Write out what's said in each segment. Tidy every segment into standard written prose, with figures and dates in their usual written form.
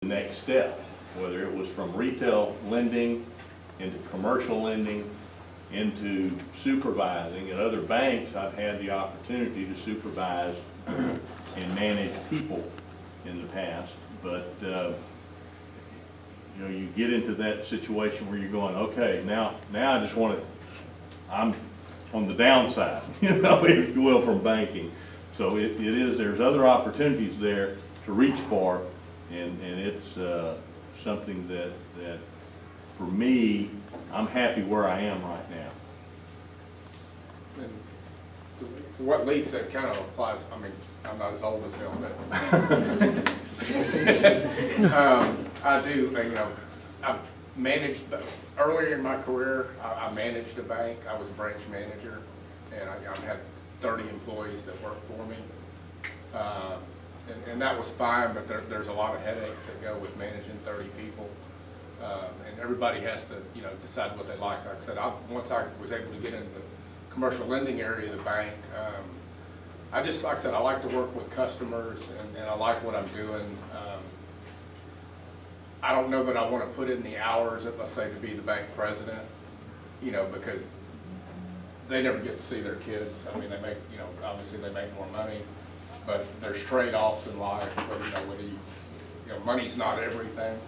next step, whether it was from retail lending into commercial lending into supervising. At other banks, I've had the opportunity to supervise and manage people in the past, but you know, you get into that situation where you're going, okay, now I just want to, I'm on the downside, you know, if you will, from banking. So there's other opportunities there to reach for, and it's something that for me, I'm happy where I am right now. And to what Lee said kind of applies. I mean, I'm not as old as him, but I do, you know, I've managed, earlier in my career, I managed a bank. I was a branch manager, and I had 30 employees that worked for me. And that was fine, but there's a lot of headaches that go with managing 30 people. And everybody has to, you know, decide what they like. Like I said, once I was able to get into the commercial lending area of the bank, I just, like I said, I like to work with customers, and I like what I'm doing. I don't know that I want to put in the hours, let's say, to be the bank president, you know, because they never get to see their kids. I mean, they make, you know, obviously they make more money, but there's trade-offs in life. But, you know, you know, money's not everything,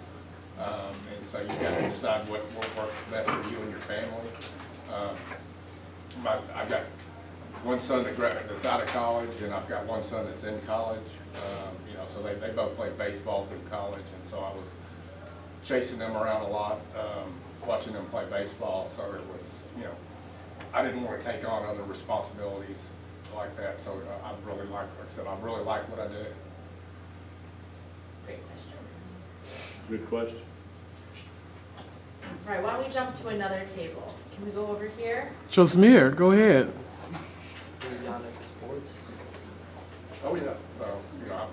and so you got to decide what works best for you and your family. I've got one son that's out of college, and I've got one son that's in college. You know, so they both played baseball through college, and so I was chasing them around a lot, watching them play baseball. So it was, you know, I didn't want to take on other responsibilities like that. So I really like I said, I really like what I do. Great question. Good question. All right, why don't we jump to another table? Can we go over here? Josmir, go ahead. Sports? Oh yeah, you know,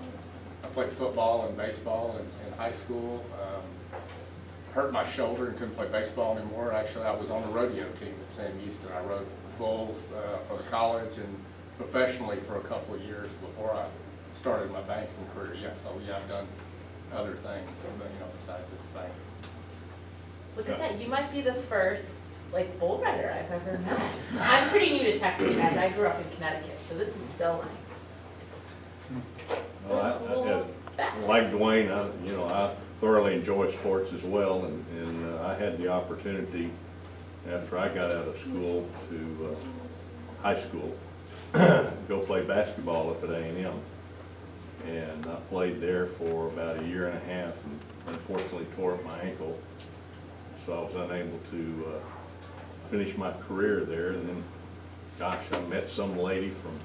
I played football and baseball in high school. Hurt my shoulder and couldn't play baseball anymore. Actually, I was on the rodeo team at Sam Houston. I rode bulls for the college and professionally for a couple of years before I started my banking career. Yeah, so yeah, I've done other things, you know, besides this bank. Look at that, you might be the first like bull rider I've ever met. I'm pretty new to Texas, and I grew up in Connecticut, so this is still nice. Well, like Dwayne, you know, I thoroughly enjoy sports as well, and I had the opportunity after I got out of school to high school go play basketball up at A&M, and I played there for about a year and a half, and unfortunately tore up my ankle, so I was unable to finish my career there. And then, gosh, I met some lady from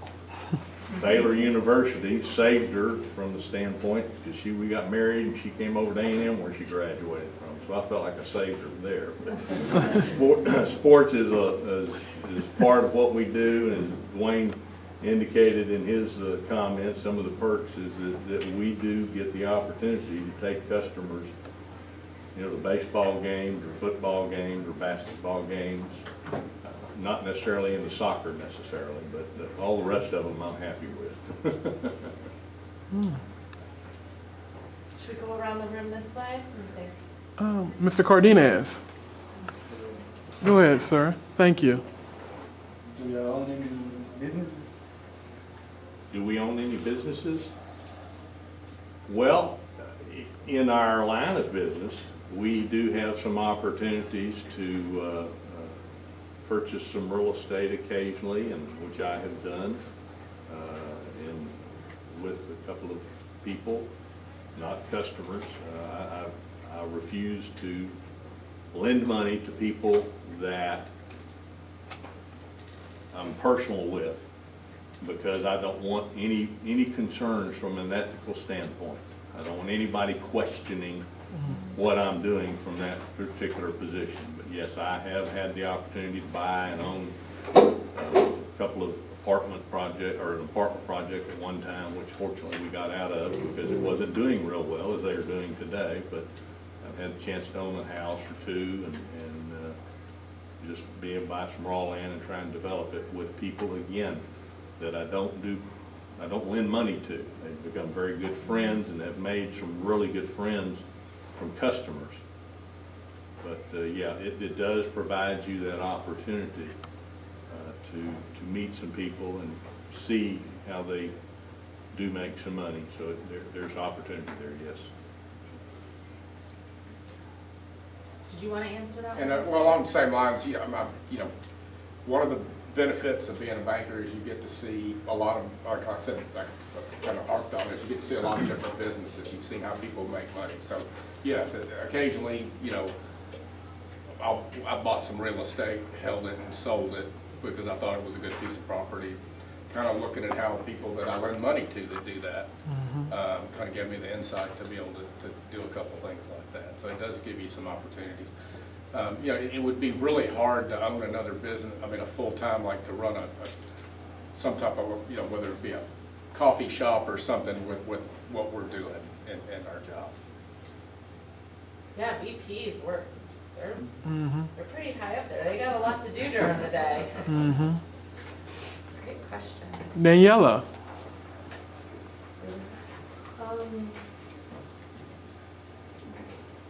Baylor University, saved her from the standpoint because we got married and she came over to A&M where she graduated from. So I felt like I saved her there. But sports is part of what we do, and Dwayne indicated in his comments some of the perks is that we do get the opportunity to take customers, you know, to baseball games or football games or basketball games. Not necessarily into soccer necessarily, but all the rest of them I'm happy with. Should we go around the room this way? What do you think? Mr. Cardenas. Go ahead, sir. Thank you. Do you own any businesses? Do we own any businesses? Well, in our line of business, we do have some opportunities to purchase some real estate occasionally, and which I have done with a couple of people, not customers. I refuse to lend money to people that I'm personal with, because I don't want any concerns from an ethical standpoint. I don't want anybody questioning what I'm doing from that particular position. But yes, I have had the opportunity to buy and own a couple of an apartment project at one time, which fortunately we got out of because it wasn't doing real well as they are doing today. But I've had a chance to own a house or two, and just be able to buy some raw land and try and develop it with people, again, that I don't do I don't lend money to. They've become very good friends and have made some really good friends from customers. But yeah, it does provide you that opportunity to meet some people and see how they do make some money. So there's opportunity there, yes. Did you want to answer that one? And well, along the same lines, you know, one of the benefits of being a banker is you get to see a lot of, like I said, like kind of harped on is you get to see a lot of different businesses. You've seen how people make money. So yes, occasionally, you know, I bought some real estate, held it and sold it because I thought it was a good piece of property. Kind of looking at how people that I lend money to that do that, kind of gave me the insight to be able to do a couple things like that. So it does give you some opportunities. You know, it would be really hard to own another business, I mean a full-time, like to run some type of, you know, whether it be a coffee shop or something with what we're doing in our job. Yeah, VPs work. They're pretty high up there. They got a lot to do during the day. Great question. Daniela.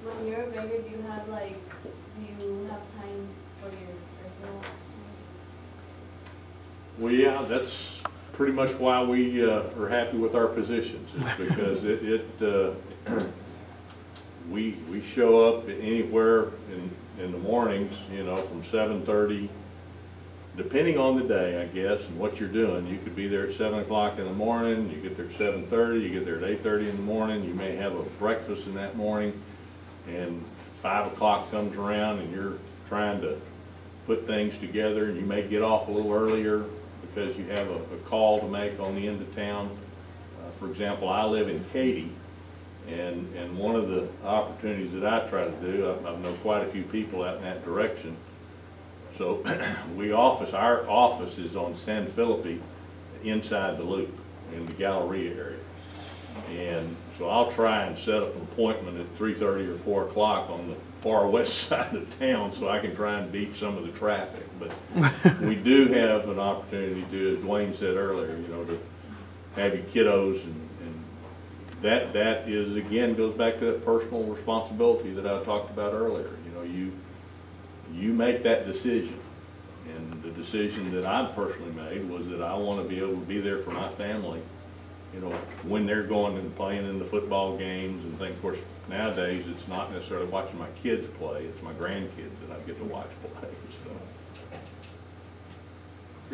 When you're a banker, do you have time for your personal? Well, yeah, that's pretty much why we are happy with our positions, is because we show up anywhere in the mornings, you know, from 7:30, depending on the day, I guess, and what you're doing. You could be there at 7 o'clock in the morning, you get there at 7:30, you get there at 8:30 in the morning, you may have a breakfast in that morning, and 5 o'clock comes around and you're trying to put things together, and you may get off a little earlier because you have a call to make on the end of town. For example, I live in Katy, and one of the opportunities that I try to do, I know quite a few people out in that direction. So our office is on San Felipe, inside the loop in the Galleria area. And so I'll try and set up an appointment at 3:30 or 4 o'clock on the far west side of town so I can try and beat some of the traffic. But we do have an opportunity to, as Dwayne said earlier, you know, to have your kiddos, and that is, again, goes back to that personal responsibility that I talked about earlier. You know, you make that decision. And the decision that I personally made was that I want to be able to be there for my family, you know, when they're going and playing in the football games and things. Of course, nowadays, it's not necessarily watching my kids play, it's my grandkids that I get to watch play. So.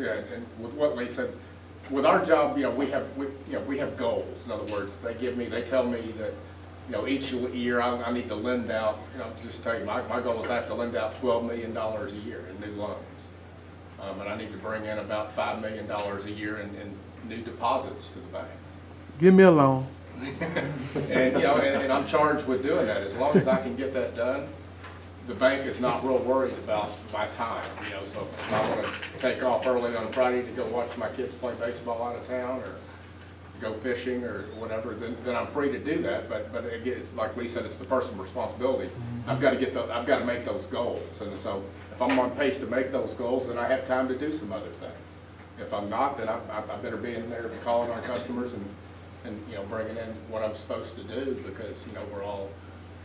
Yeah, and with what Lee said, with our job, you know, we have goals. In other words, they tell me that, you know, each year I need to lend out, you know, just tell you, my goal is I have to lend out $12 million a year in new loans. And I need to bring in about $5 million a year in new deposits to the bank. Give me a loan. And, you know, and I'm charged with doing that. As long as I can get that done, the bank is not real worried about my time, you know. So if I want to take off early on Friday to go watch my kids play baseball out of town, or go fishing or whatever, then I'm free to do that. But again, it's like Lee said, it's the personal responsibility. I've got to make those goals. And so if I'm on pace to make those goals, then I have time to do some other things. If I'm not, then I better be in there calling on customers and you know, bringing in what I'm supposed to do, because, you know, we're all,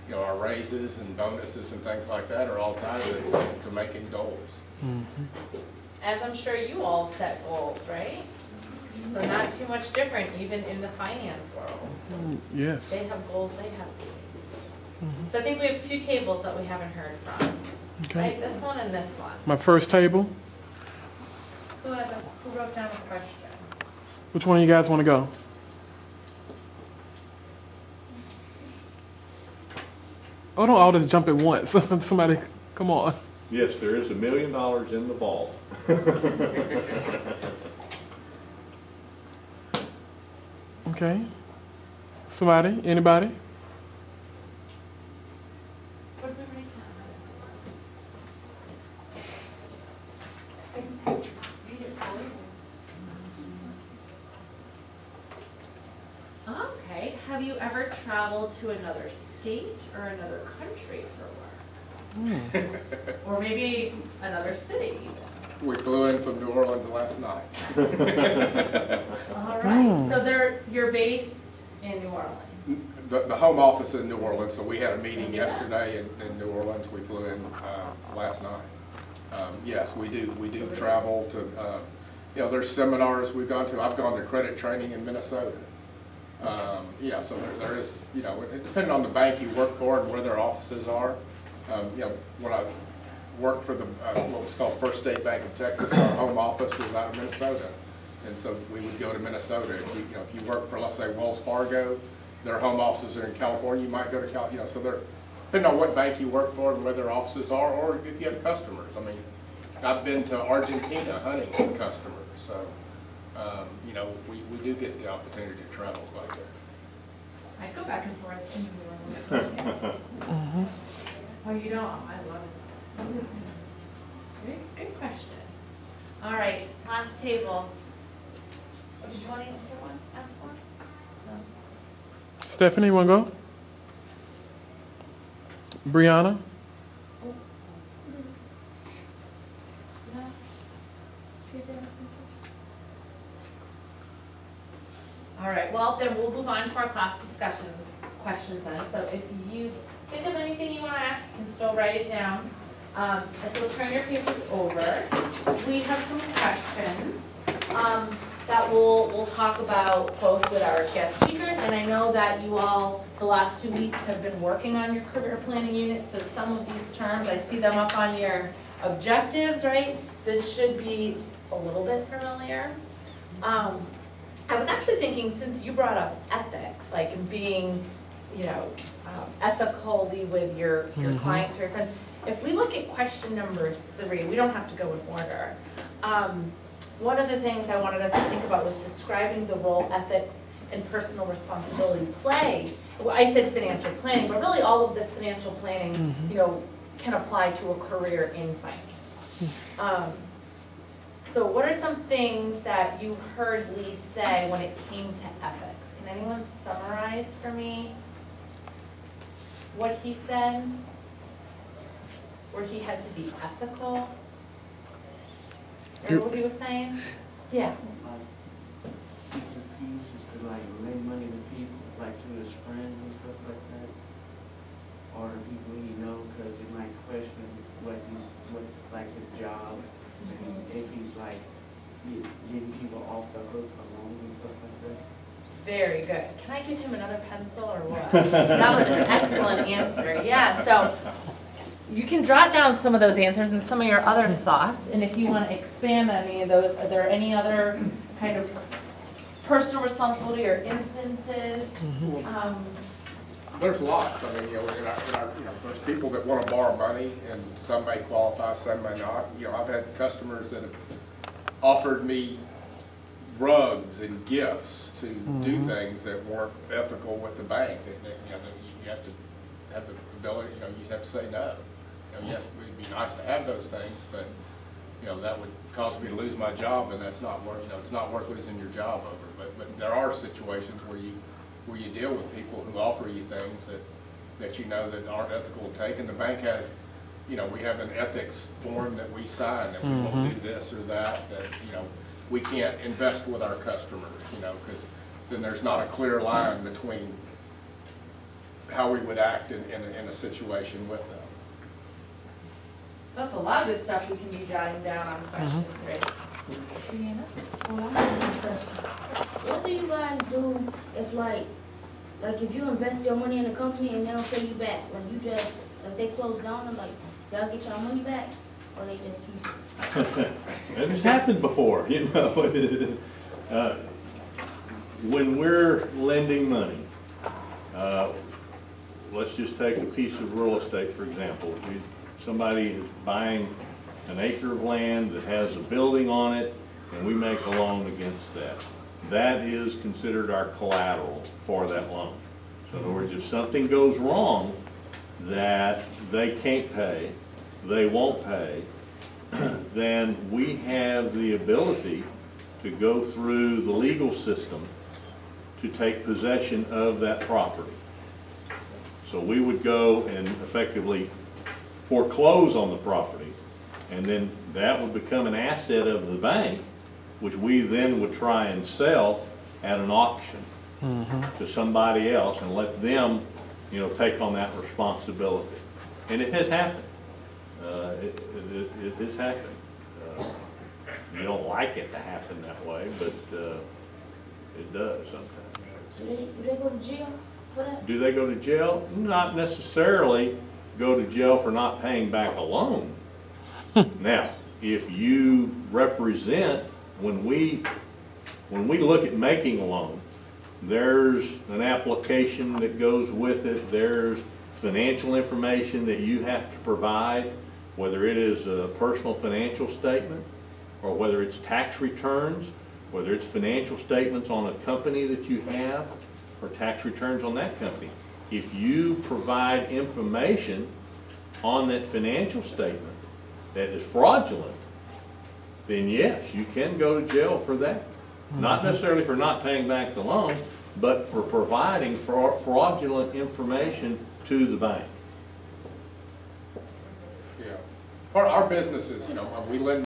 you know, our raises and bonuses and things like that are all tied to making goals. As I'm sure you all set goals, right? So not too much different, even in the finance world. Yes. They have goals, they have goals. So I think we have two tables that we haven't heard from. Okay. Right, this one and this one. My first table. Who wrote down a question? Which one of you guys want to go? Oh, don't all just jump at once. Somebody, come on. Yes, there is $1 million in the vault. Okay. Somebody? Anybody? What did we write down? Okay. Have you ever traveled to another state or another country for work? Or maybe another city even? We flew in from New Orleans last night. All right, so you're based in New Orleans. The home office is in New Orleans, so we had a meeting yesterday in New Orleans. We flew in last night. Yes, we do travel to, you know, there's seminars we've gone to. I've gone to credit training in Minnesota. Yeah, so there is, you know, depending on the bank you work for and where their offices are. You know, when I worked for the what was called First State Bank of Texas, our home office was out of Minnesota, and so we would go to Minnesota. If you work for, let's say, Wells Fargo, their home offices are in California. You might go to California. You know, so they're depending on what bank you work for and where their offices are, or if you have customers. I mean, I've been to Argentina hunting with customers, so you know, we do get the opportunity to travel quite a bit. I go back and forth in New Orleans. Oh, you don't? I love it. Good question. All right, last table. Did you want to answer one? Ask one? No. Stephanie, you want to go? Brianna? Oh. No. See if they have scissors. All right, well, then we'll move on to our class discussion questions then. So if you think of anything you want to ask, you can still write it down. If you'll turn your papers over, we have some questions that we'll talk about both with our guest speakers, and I know that you all, the last 2 weeks, have been working on your career planning unit, so some of these terms, I see them up on your objectives, right? This should be a little bit familiar. I was actually thinking, since you brought up ethics, like being, you know, ethically with your clients or your friends, if we look at question number 3, we don't have to go in order. One of the things I wanted us to think about was describing the role ethics and personal responsibility play. Well, I said financial planning, but really all of this financial planning, you know, can apply to a career in finance. So what are some things that you heard Lee say when it came to ethics? Can anyone summarize for me what he said? Where he had to be ethical? Remember what he was saying? Yeah. He refuses to like lend money to people, like to his friends and stuff like that, or the people he know, because it might question what like his job, and if he's like getting people off the hook for loans and stuff like that. Very good. Can I give him another pencil or what? That was an excellent answer. Yeah, so you can jot down some of those answers and some of your other thoughts, and if you want to expand on any of those, are there any other kind of personal responsibility or instances? There's lots. I mean, you know, there's people that want to borrow money, and some may qualify, some may not. You know, I've had customers that have offered me rugs and gifts to do things that weren't ethical with the bank. That, you know, that you have to have the ability. You know, you just have to say no. You know, yes, it'd be nice to have those things, but you know, that would cause me to lose my job, and that's not worth. You know, it's not worth losing your job over. But there are situations where you deal with people who offer you things that you know that aren't ethical to take, and the bank has, you know, we have an ethics form that we sign that we won't do this or that, that, you know, we can't invest with our customers, you know, because then there's not a clear line between how we would act in a situation with them. So that's a lot of good stuff we can be jotting down on question 3. Deanna? What do you guys do if like if you invest your money in a company and they don't pay you back? Like you just, like they close down and like y'all get y'all money back, or they just keep it? It's happened before, you know. When we're lending money, let's just take a piece of real estate, for example. Somebody is buying an acre of land that has a building on it, and we make a loan against that. That is considered our collateral for that loan. So in other words, if something goes wrong that they can't pay, they won't pay, then we have the ability to go through the legal system to take possession of that property. So we would go and effectively foreclose on the property, And then that would become an asset of the bank, which we then would try and sell at an auction to somebody else and let them, you know, take on that responsibility. And it has happened. It has happened. You don't like it to happen that way, but it does sometimes. So do they go to jail for that? Do they go to jail? Not necessarily go to jail for not paying back a loan. Now, if you represent, when we look at making a loan, there's an application that goes with it. There's financial information that you have to provide, whether it is a personal financial statement or whether it's tax returns, whether it's financial statements on a company that you have or tax returns on that company. If you provide information on that financial statement that is fraudulent, then yes, you can go to jail for that. Not necessarily for not paying back the loan, but for providing fraudulent information to the bank. Yeah. Our business is, you know, we lend